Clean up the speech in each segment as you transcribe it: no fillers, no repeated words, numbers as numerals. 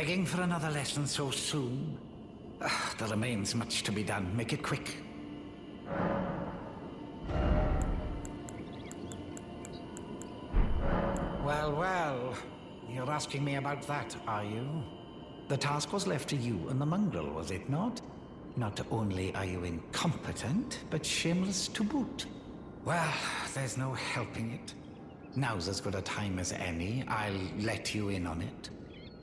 Begging for another lesson so soon? There remains much to be done. Make it quick. Well, well. You're asking me about that, are you? The task was left to you and the mongrel, was it not? Not only are you incompetent, but shameless to boot. Well, there's no helping it. Now's as good a time as any. I'll let you in on it.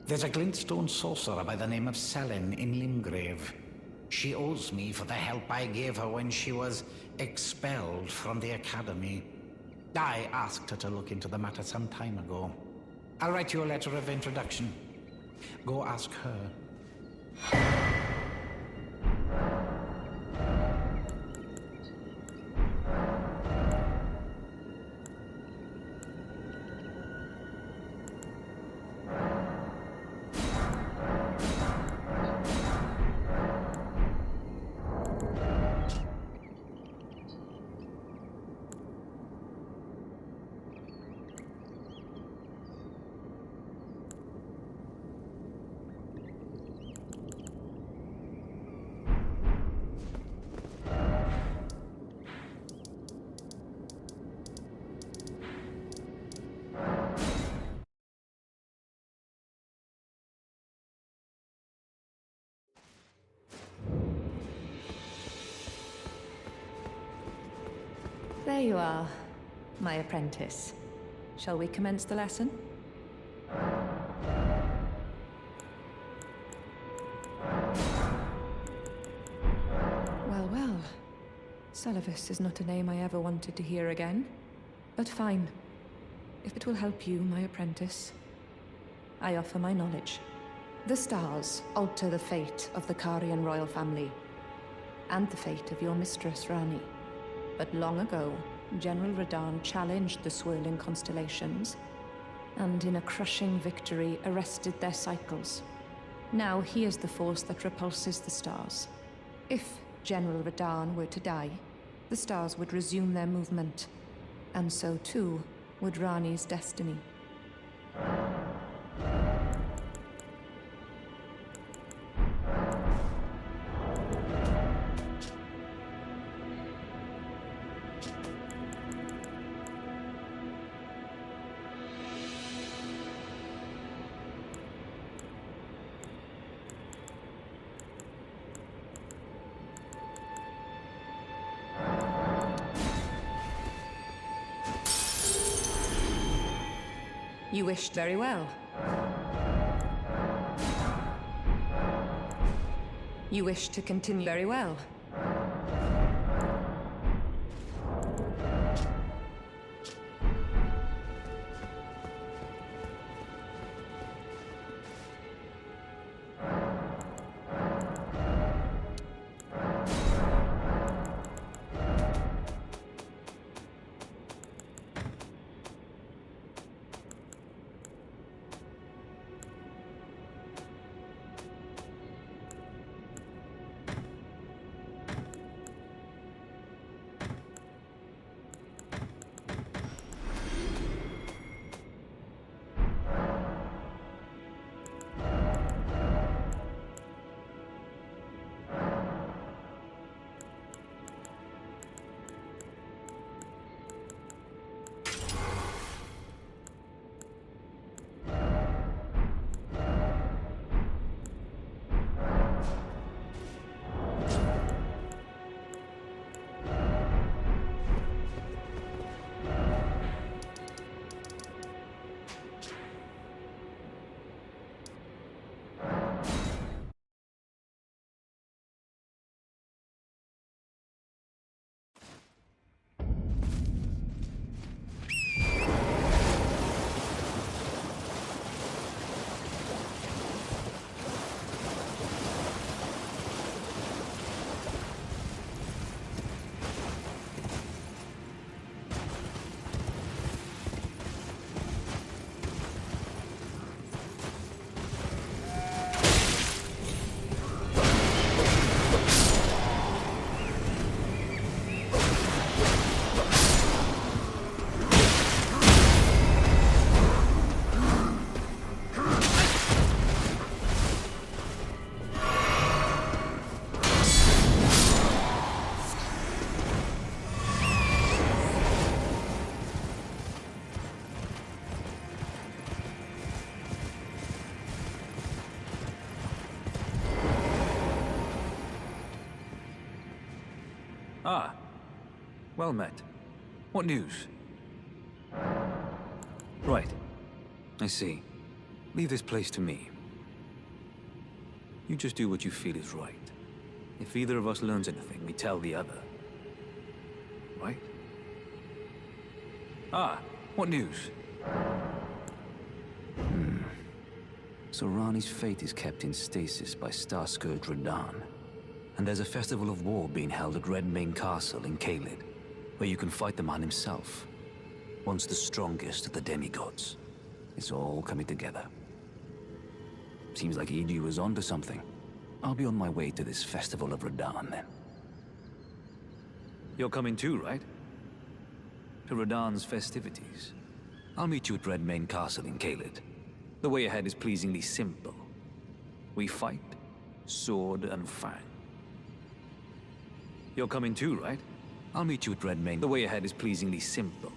There's a glintstone sorcerer by the name of Selin in Limgrave. She owes me for the help I gave her when she was expelled from the academy. I asked her to look into the matter some time ago. I'll write you a letter of introduction. Go ask her. There you are, my apprentice. Shall we commence the lesson? Well, well. Sullivis is not a name I ever wanted to hear again. But fine. If it will help you, my apprentice, I offer my knowledge. The stars alter the fate of the Carian royal family, and the fate of your mistress, Rani. But long ago, General Radahn challenged the swirling constellations, and in a crushing victory arrested their cycles. Now he is the force that repulses the stars. If General Radahn were to die, the stars would resume their movement, and so too would Rani's destiny. You wished very well. You wish to continue very well. Ah, well met. What news? Right. I see. Leave this place to me. You just do what you feel is right. If either of us learns anything, we tell the other. Right? Ah, what news? So Ranni's fate is kept in stasis by Starscourge Radahn. And there's a festival of war being held at Redmane Castle in Caelid, where you can fight the man himself. Once the strongest of the demigods. It's all coming together. Seems like Edu was onto something. I'll be on my way to this festival of Radahn then. You're coming too, right? To Radahn's festivities. I'll meet you at Redmane Castle in Caelid. The way ahead is pleasingly simple. We fight, sword and fang. You're coming too, right? I'll meet you at Redmane. The way ahead is pleasingly simple.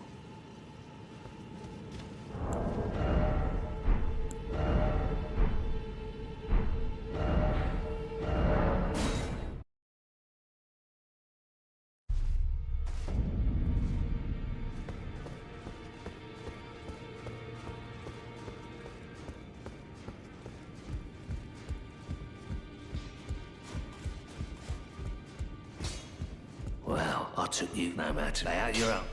Well, I took you no matter. Lay out your own.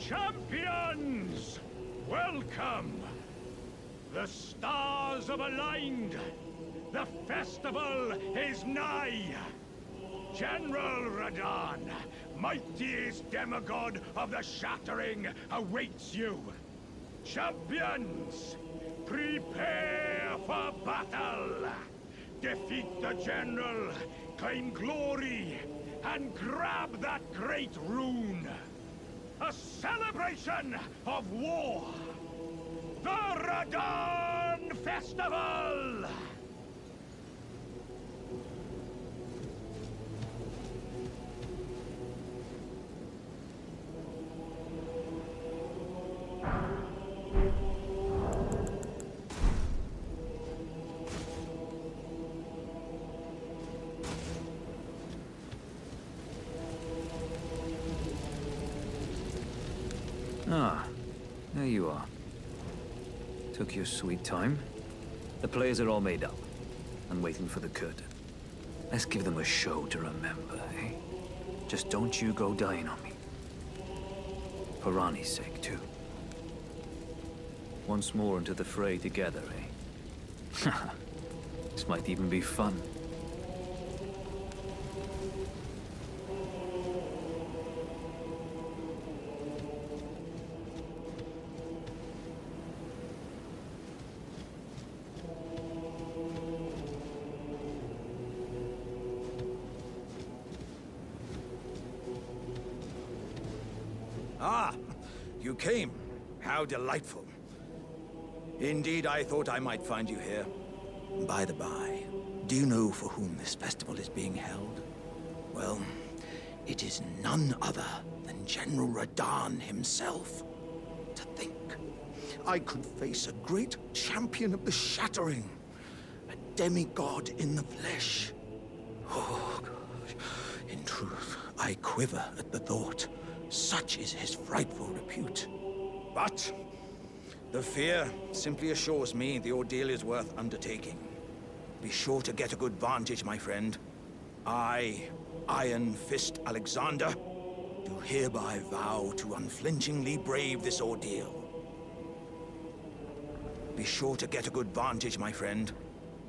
Champions! Welcome! The stars have aligned. The festival is nigh. General Radahn, mightiest demigod of the Shattering, awaits you. Champions, prepare for battle. Defeat the general, claim glory, and grab that great rune. A celebration of war! The Radahn Festival! Ah, there you are. Took your sweet time. The players are all made up and waiting for the curtain. Let's give them a show to remember, eh? Just don't you go dying on me. For Ranni's sake, too. once more into the fray together, eh? This might even be fun. Ah, you came. How delightful. Indeed, I thought I might find you here. By the by, do you know for whom this festival is being held? Well, it is none other than General Radahn himself. To think, I could face a great champion of the Shattering, a demigod in the flesh. Oh, gosh. In truth, I quiver at the thought. Such is his frightful repute. But the fear simply assures me the ordeal is worth undertaking. Be sure to get a good vantage, my friend. I, Iron Fist Alexander, do hereby vow to unflinchingly brave this ordeal. Be sure to get a good vantage, my friend.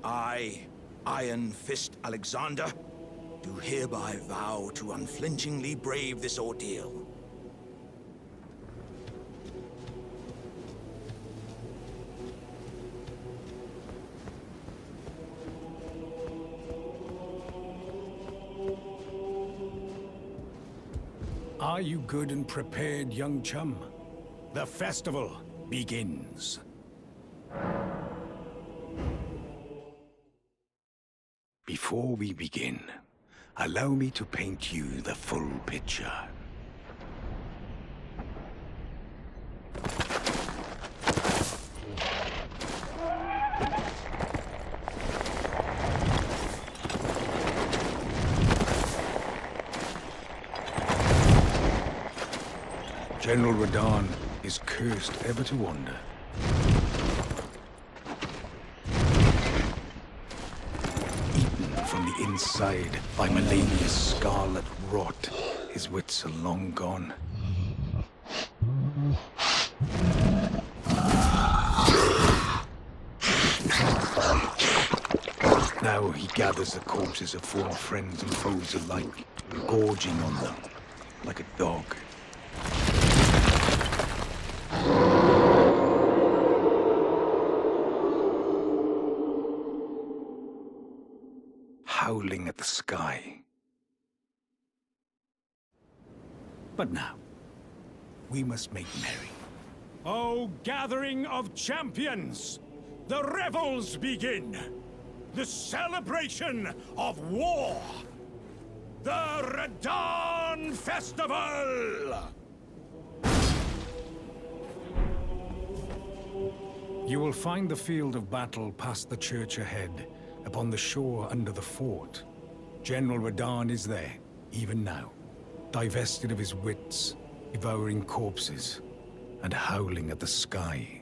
I, Iron Fist Alexander, do hereby vow to unflinchingly brave this ordeal. Are you good and prepared, young chum? The festival begins. Before we begin, allow me to paint you the full picture. General Radahn is cursed ever to wander. Eaten from the inside by Melania's scarlet rot, his wits are long gone. Now he gathers the corpses of former friends and foes alike, gorging on them like a dog. Howling at the sky. But now, we must make merry. O gathering of champions! The revels begin! The celebration of war! The Radahn Festival! You will find the field of battle past the church ahead, upon the shore under the fort. General Radahn is there, even now, divested of his wits, devouring corpses, and howling at the sky.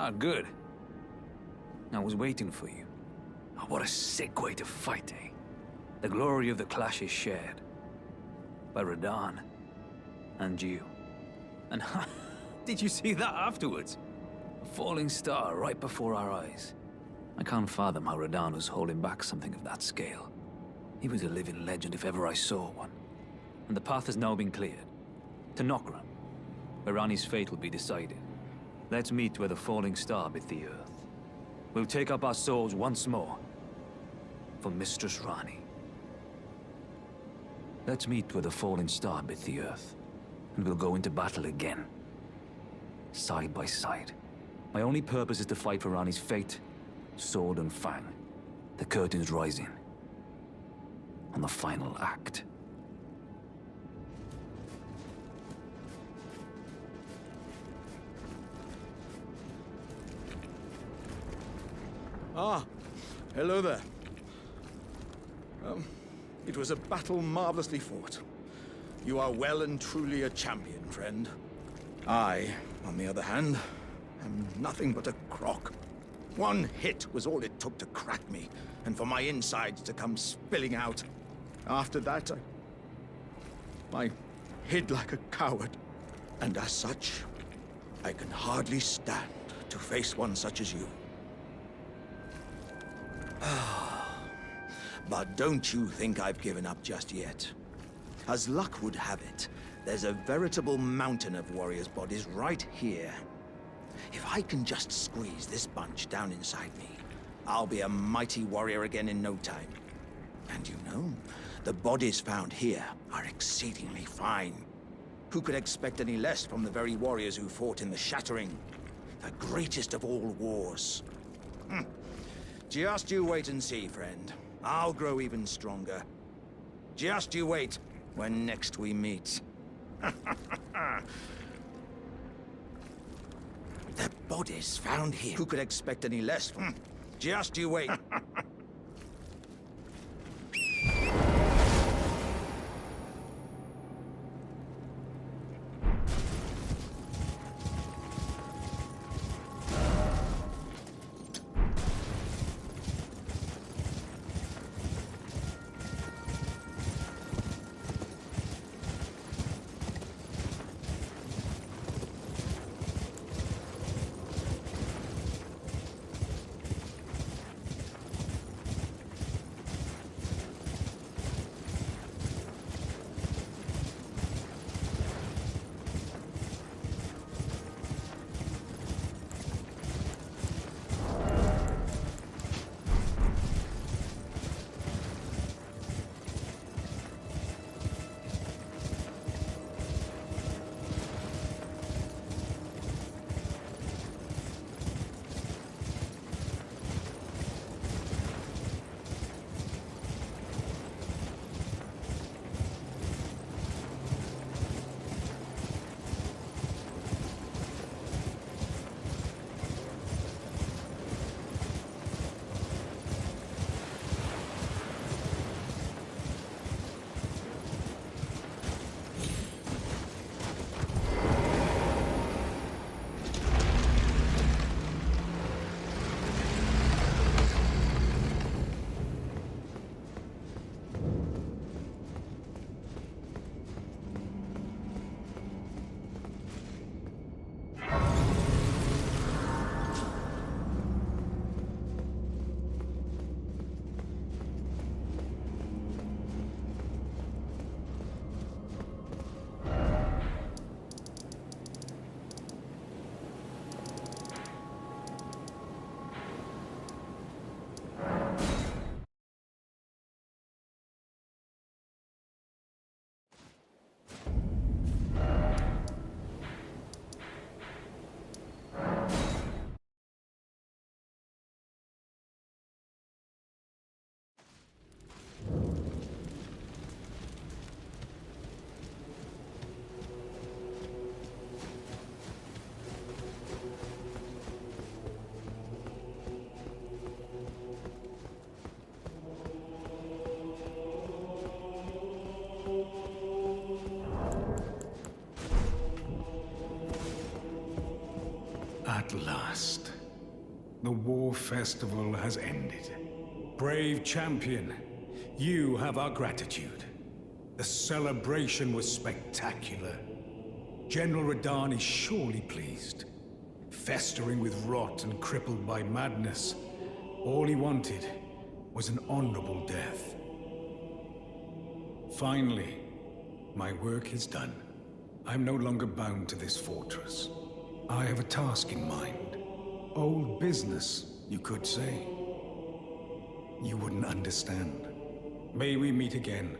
Ah, good. I was waiting for you. Oh, what a sick way to fight, eh? The glory of the clash is shared. By Radahn. And you. And did you see that afterwards? A falling star right before our eyes. I can't fathom how Radahn was holding back something of that scale. He was a living legend if ever I saw one. And the path has now been cleared. To Nokran, where Ranni's fate will be decided. Let's meet where the falling star bit the earth. We'll take up our swords once more. For Mistress Ranni. Let's meet where the falling star bit the earth. And we'll go into battle again. Side by side. My only purpose is to fight for Ranni's fate, sword and fang. The curtain's rising. On the final act. Ah, hello there. It was a battle marvelously fought. You are well and truly a champion, friend. I, on the other hand, am nothing but a crock. One hit was all it took to crack me, and for my insides to come spilling out. After that, I hid like a coward. And as such, I can hardly stand to face one such as you. But don't you think I've given up just yet. As luck would have it, there's a veritable mountain of warriors' bodies right here. If I can just squeeze this bunch down inside me, I'll be a mighty warrior again in no time. And you know, the bodies found here are exceedingly fine. Who could expect any less from the very warriors who fought in the Shattering? The greatest of all wars. Just you wait and see, friend. I'll grow even stronger. Just you wait when next we meet. The bodies found here. Who could expect any less from... Just you wait. At last. The war festival has ended. Brave champion, you have our gratitude. The celebration was spectacular. General Radahn is surely pleased. Festering with rot and crippled by madness, all he wanted was an honorable death. Finally, my work is done. I'm no longer bound to this fortress. I have a task in mind. Old business, you could say. You wouldn't understand. May we meet again,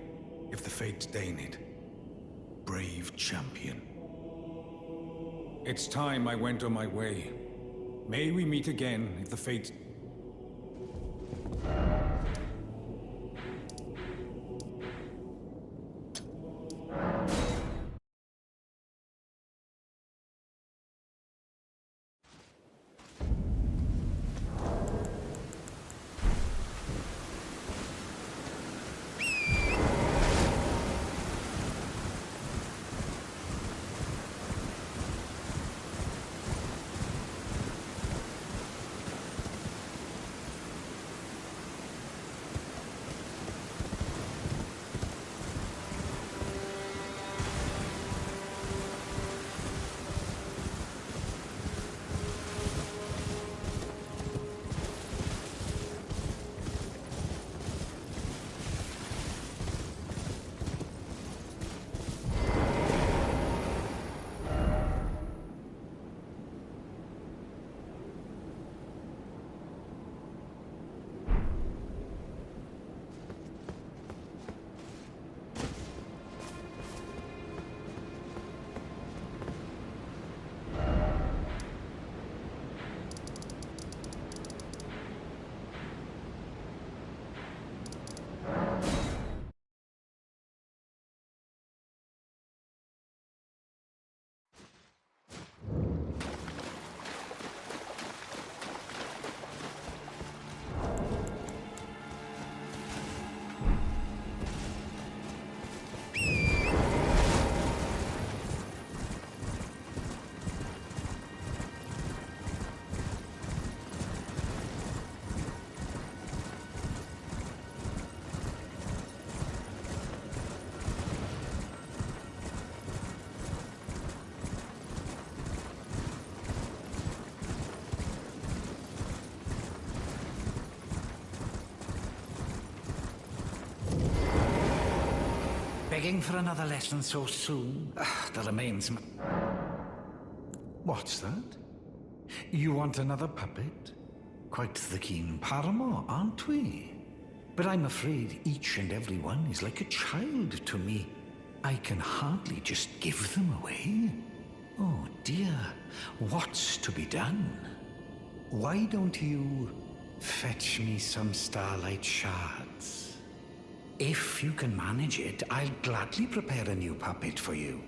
if the fates deign it. Brave champion. It's time I went on my way. May we meet again, if the fates... Begging for another lesson so soon? The remains... What's that? You want another puppet? Quite the keen paramour, aren't we? But I'm afraid each and every one is like a child to me. I can hardly just give them away. Oh dear, what's to be done? Why don't you fetch me some starlight shards? If you can manage it, I'll gladly prepare a new puppet for you.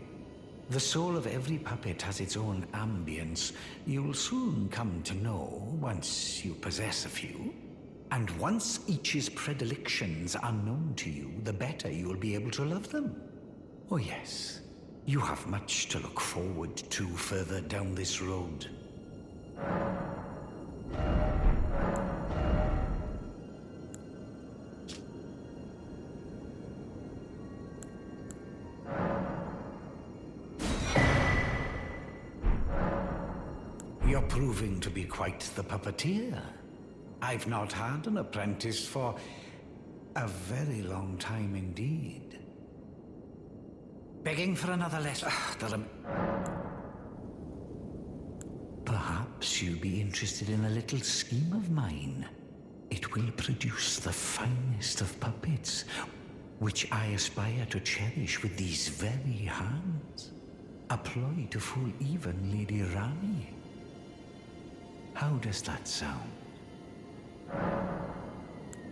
The soul of every puppet has its own ambience. You'll soon come to know once you possess a few. And once each's predilections are known to you, the better you'll be able to love them. Oh yes, you have much to look forward to further down this road. You're proving to be quite the puppeteer. I've not had an apprentice for a very long time indeed. Begging for another lesson. Perhaps you'll be interested in a little scheme of mine. It will produce the finest of puppets, which I aspire to cherish with these very hands. A ploy to fool even Lady Rani. How does that sound?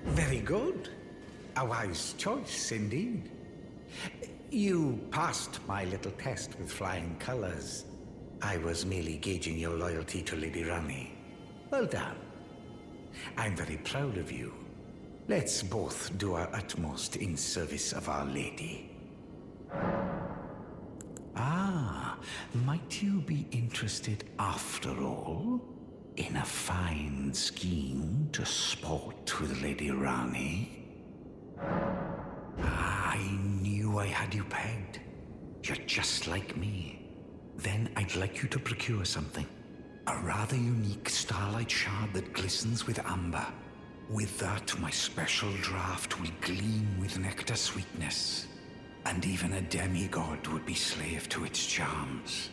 Very good. A wise choice, indeed. You passed my little test with flying colors. I was merely gauging your loyalty to Lady Rani. Well done. I'm very proud of you. Let's both do our utmost in service of Our Lady. Ah, might you be interested after all? In a fine scheme to sport with Lady Rani. I knew I had you pegged. You're just like me. Then I'd like you to procure something. A rather unique starlight shard that glistens with amber. With that, my special draft will gleam with nectar sweetness. And even a demigod would be slave to its charms.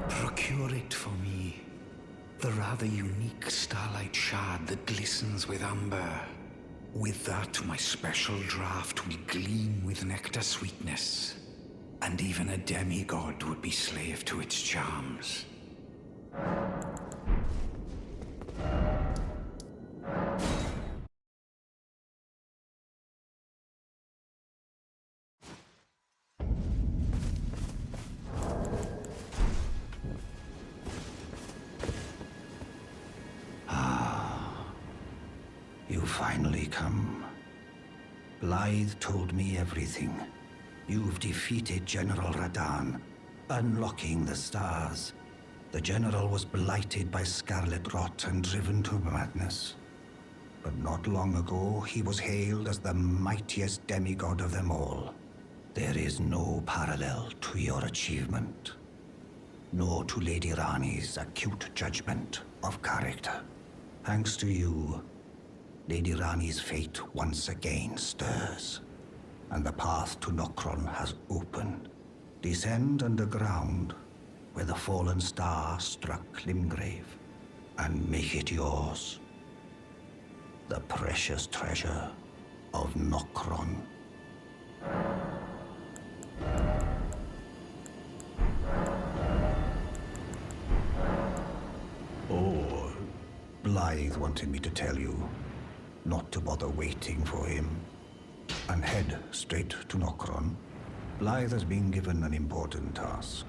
Procure it for me. The rather unique starlight shard that glistens with amber. With that, my special draft will gleam with nectar sweetness. And even a demigod would be slave to its charms. You finally come. Blythe told me everything. You've defeated General Radahn, unlocking the stars. The General was blighted by scarlet rot and driven to madness. But not long ago, he was hailed as the mightiest demigod of them all. There is no parallel to your achievement, nor to Lady Rani's acute judgment of character. Thanks to you, Lady Rani's fate once again stirs, and the path to Nokron has opened. Descend underground, where the fallen star struck Limgrave, and make it yours. The precious treasure of Nokron. Oh, Blythe wanted me to tell you not to bother waiting for him, and head straight to Nokron. Blythe has been given an important task.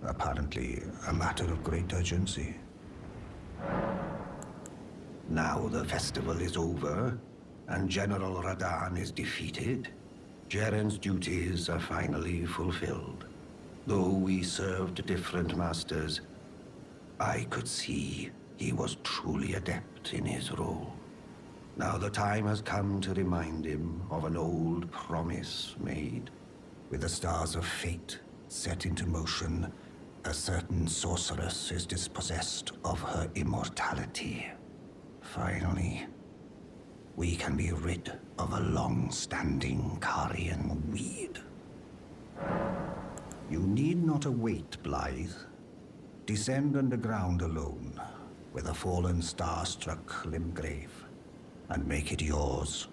Apparently, a matter of great urgency. Now the festival is over, and General Radahn is defeated. Jeren's duties are finally fulfilled. Though we served different masters, I could see he was truly adept in his role. Now the time has come to remind him of an old promise made. With the stars of fate set into motion, a certain sorceress is dispossessed of her immortality. Finally, we can be rid of a long-standing Carian weed. You need not await, Blythe. Descend underground alone, where the fallen star struck Limgrave, and make it yours.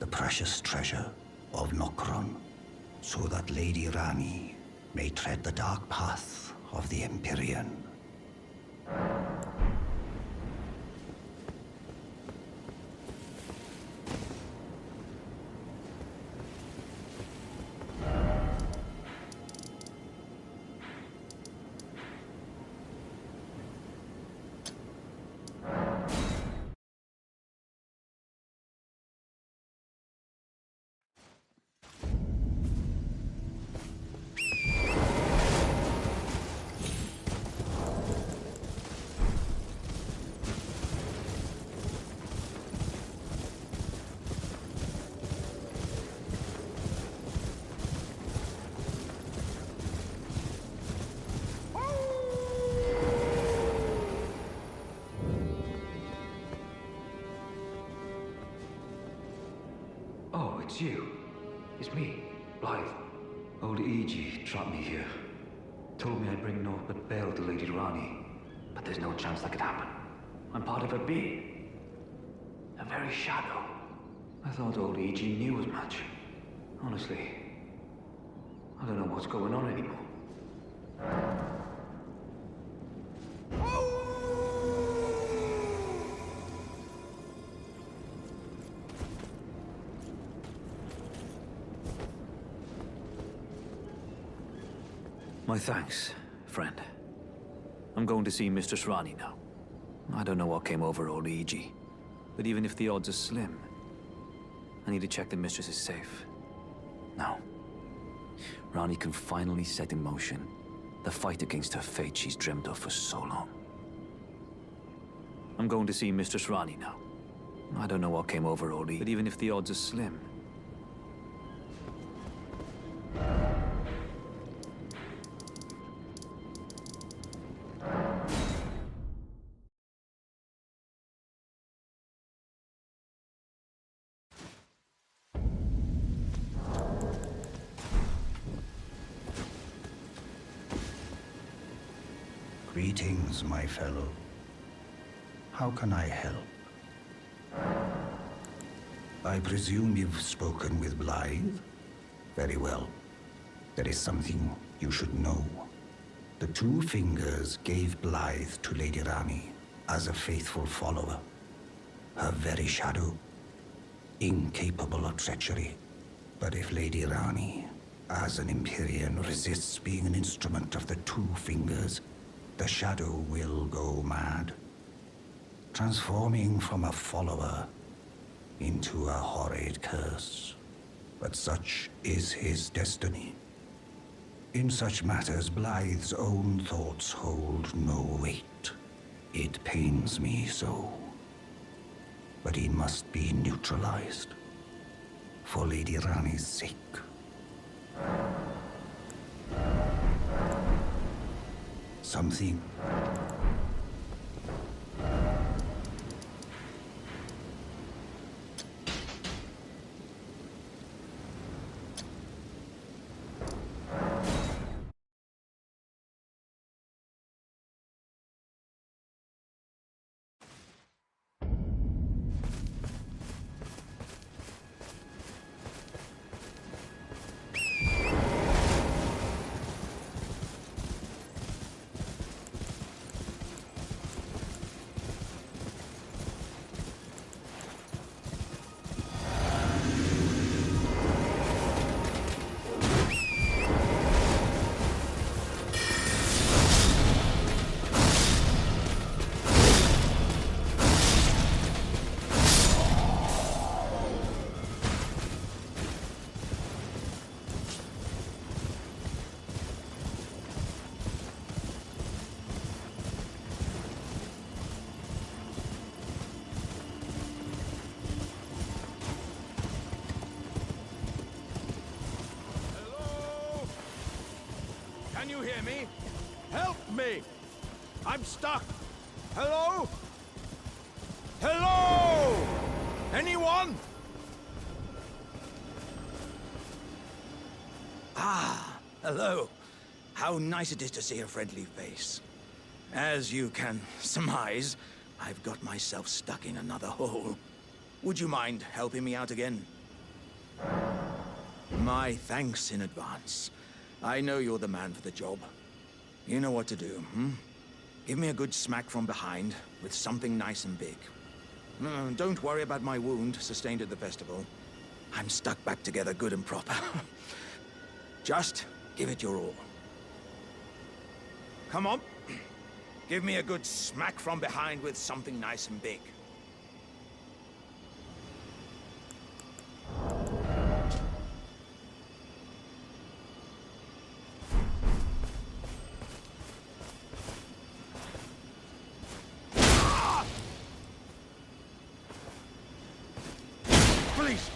The precious treasure of Nokron, so that Lady Rani may tread the dark path of the Empyrean. Oh, it's you. It's me, Blythe. Old Iji trapped me here. Told me I'd bring naught but bale to Lady Rani. But there's no chance that could happen. I'm part of her being. A very shadow. I thought old Iji knew as much. Honestly, I don't know what's going on anymore. My thanks, friend. I'm going to see Mistress Rani now. I don't know what came over old Iji, but even if the odds are slim, I need to check the mistress is safe. Now, Ranni can finally set in motion the fight against her fate she's dreamt of for so long. I'm going to see Mistress Ranni now. I don't know what came over Ori, but even if the odds are slim... Greetings, my fellow. How can I help? I presume you've spoken with Blythe? Very well. There is something you should know. The Two Fingers gave Blythe to Lady Ranni as a faithful follower. Her very shadow, incapable of treachery. But if Lady Ranni, as an Empyrean, resists being an instrument of the Two Fingers, the shadow will go mad, transforming from a follower into a horrid curse. But such is his destiny. In such matters, Blythe's own thoughts hold no weight. It pains me so. But he must be neutralized, for Lady Ranni's sake. Something. Can you hear me? Help me! I'm stuck! Hello? Hello? Anyone? Ah, hello. How nice it is to see a friendly face. As you can surmise, I've got myself stuck in another hole. Would you mind helping me out again? My thanks in advance. I know you're the man for the job. You know what to do, Give me a good smack from behind with something nice and big. Don't worry about my wound sustained at the festival. I'm stuck back together good and proper. Just give it your all. Come on. Give me a good smack from behind with something nice and big. Please!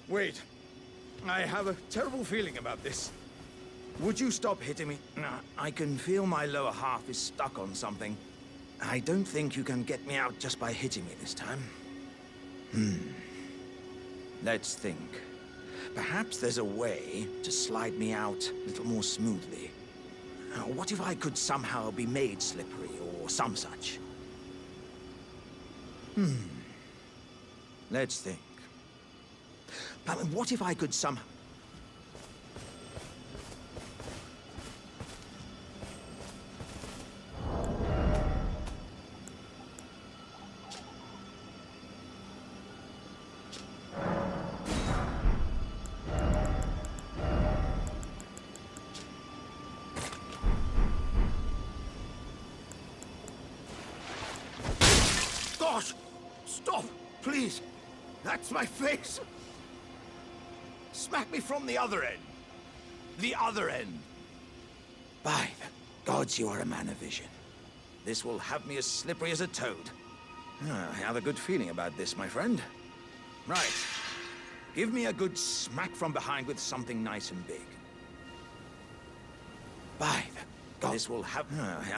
Wait. I have a terrible feeling about this. Would you stop hitting me? I can feel my lower half is stuck on something. I don't think you can get me out just by hitting me this time. Let's think. Perhaps there's a way to slide me out a little more smoothly. What if I could somehow be made slippery or some such? Let's think. But what if I could somehow... Gosh! Stop! Please! That's my face! Smack me from the other end! the other end. By the gods, you are a man of vision. This will have me as slippery as a toad. I have a good feeling about this, my friend. Right. Give me a good smack from behind with something nice and big. By the gods, this will have...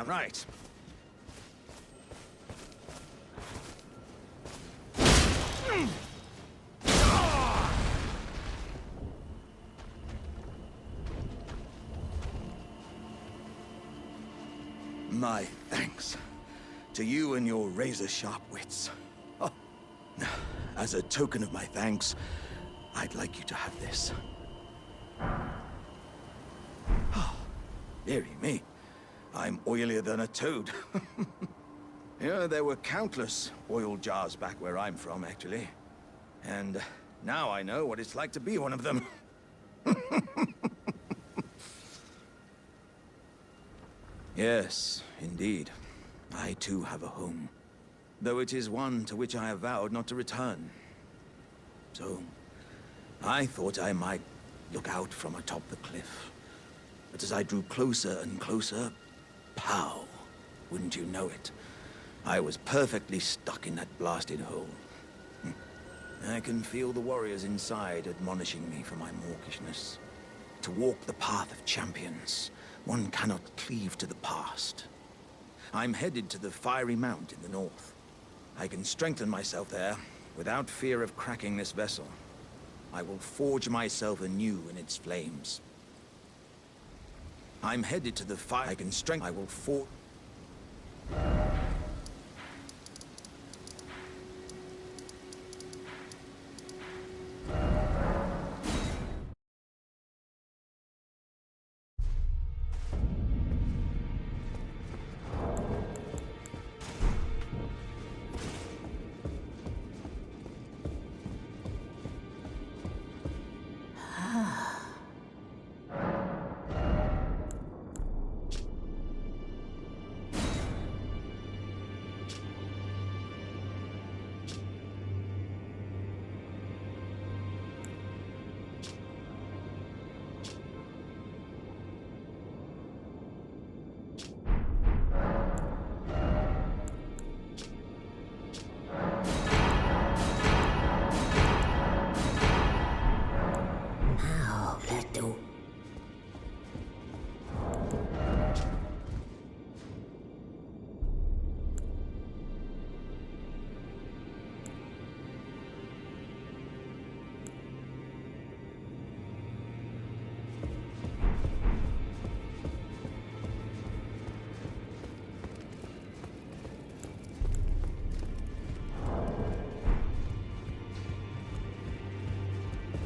right. My thanks to you and your razor-sharp wits. Oh. As a token of my thanks, I'd like you to have this. Oh, dearie me. I'm oilier than a toad. Yeah, there were countless oil jars back where I'm from, actually. And now I know what it's like to be one of them. Yes, indeed. I too have a home. Though it is one to which I have vowed not to return. So, I thought I might look out from atop the cliff. But as I drew closer and closer, pow, wouldn't you know it? I was perfectly stuck in that blasted hole. I can feel the warriors inside admonishing me for my mawkishness. To walk the path of champions, one cannot cleave to the past. I'm headed to the Fiery Mount in the north. I can strengthen myself there without fear of cracking this vessel. I will forge myself anew in its flames. I'm headed to the fire. I can strengthen. I will forge.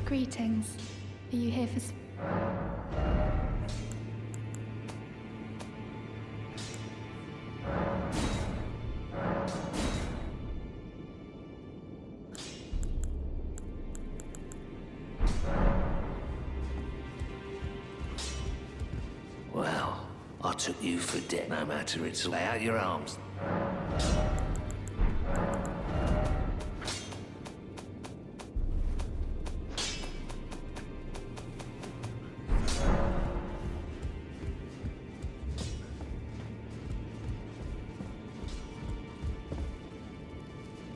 Greetings. Are you here for... Well, I took you for dead. No matter, it's lay out your arms.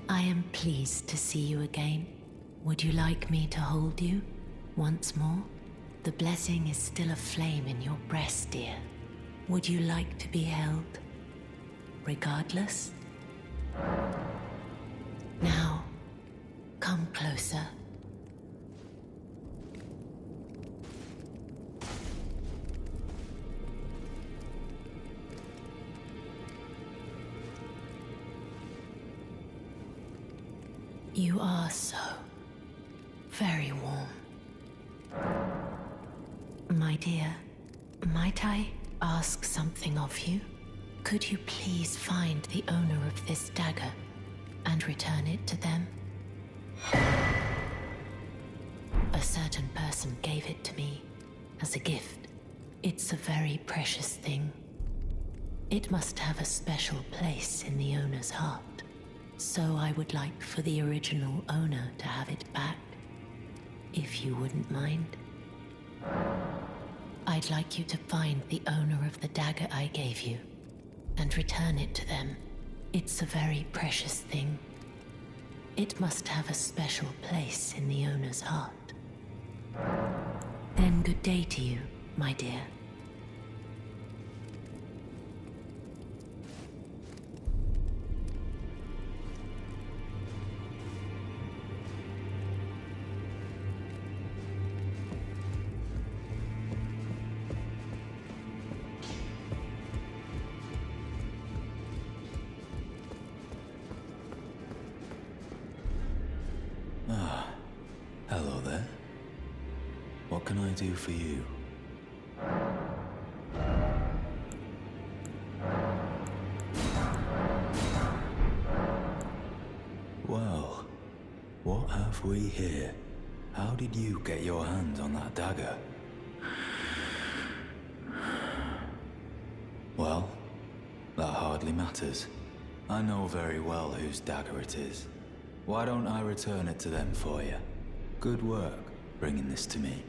I am pleased to see you again. Would you like me to hold you once more? The blessing is still aflame in your breast, dear. Would you like to be held, regardless? Now, come closer. You are so very warm. My dear, might I ask something of you? Could you please find the owner of this dagger and return it to them? A certain person gave it to me as a gift. It's a very precious thing. It must have a special place in the owner's heart. So I would like for the original owner to have it back, if you wouldn't mind. I'd like you to find the owner of the dagger I gave you, and return it to them. It's a very precious thing. It must have a special place in the owner's heart. Then good day to you, my dear. Hello there. What can I do for you? Well, what have we here? How did you get your hands on that dagger? Well, that hardly matters. I know very well whose dagger it is. Why don't I return it to them for you? Good work, bringing this to me.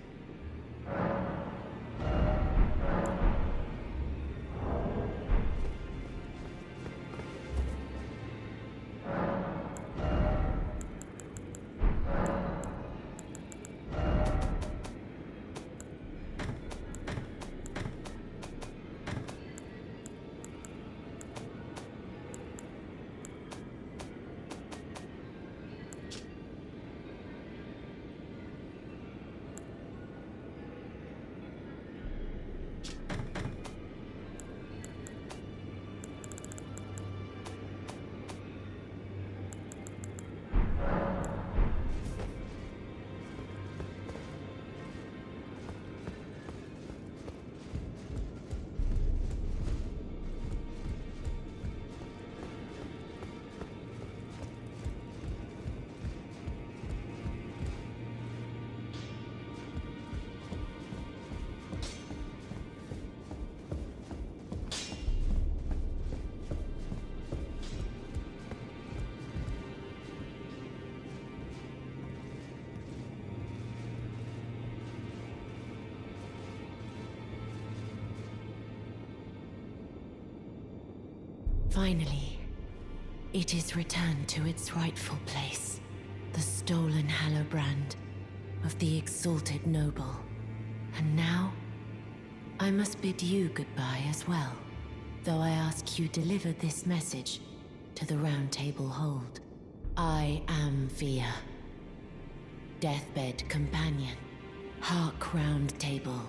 Finally, it is returned to its rightful place. The stolen hallowbrand of the exalted noble. And now, I must bid you goodbye as well, though I ask you deliver this message to the Round Table Hold. I am Via, deathbed companion, hark Round Table.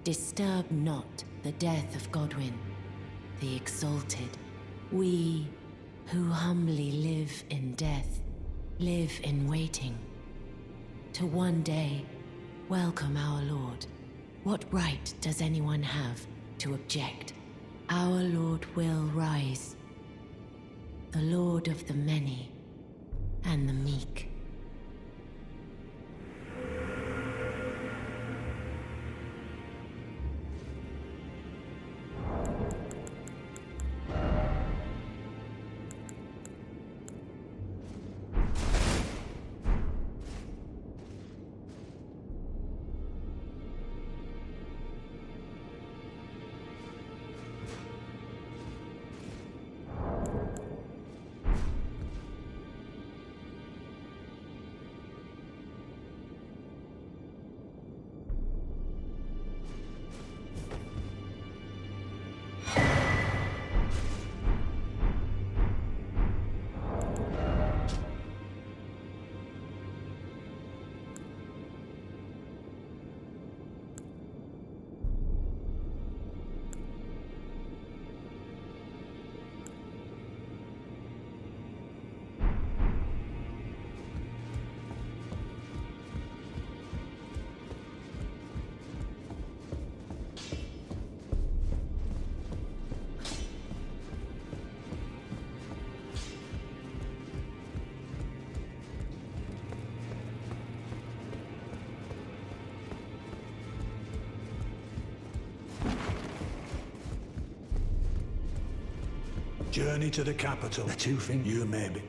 Disturb not the death of Godwyn the Exalted. We who humbly live in death, live in waiting, to one day welcome our Lord. What right does anyone have to object? Our Lord will rise, the Lord of the many and the meek. Journey to the capital. The two things. You may be.